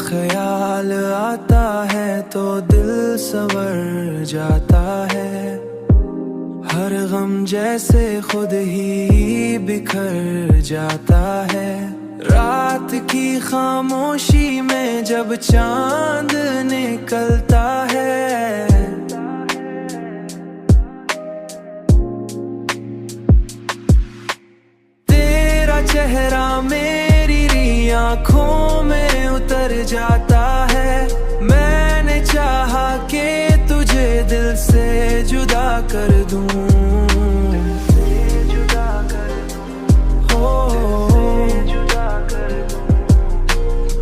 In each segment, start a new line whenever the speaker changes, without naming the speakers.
ख्याल आता है तो दिल संवर जाता है। हर गम जैसे खुद ही बिखर जाता है। रात की खामोशी में जब चांद निकलता है, तेरा चेहरा मेरी आँखों में उतर जाता है। मैंने चाहा कि तुझे दिल से जुदा कर दूं,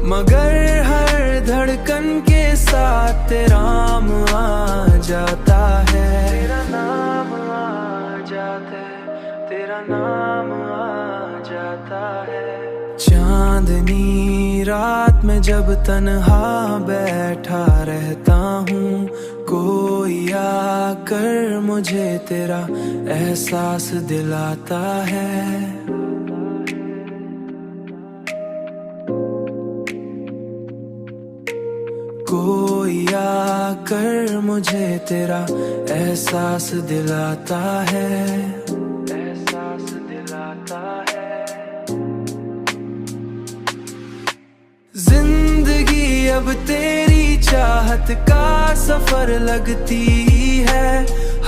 मगर हर धड़कन के साथ तेरा नाम आ जाता है। तेरा नाम आ जाता है, तेरा नाम आ जाता है। चांदनी रात में जब तन्हा बैठा रहता हूँ, कोई आकर मुझे तेरा एहसास दिलाता है। कोई आकर मुझे तेरा एहसास दिलाता है, एहसास दिलाता है। जिंदगी अब तेरी चाहत का सफर लगती है।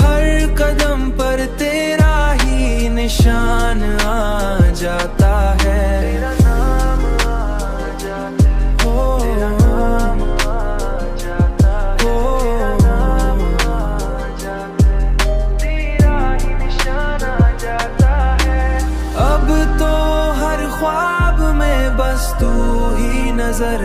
हर कदम पर तेरा ही निशान आ जाता है। तेरा नाम आ जाता है, तेरा नाम आ जाता है, तेरा नाम आ जाता है, तेरा ही निशान आ जाता है। अब तो हर ख्वाब में बस तू ही नजर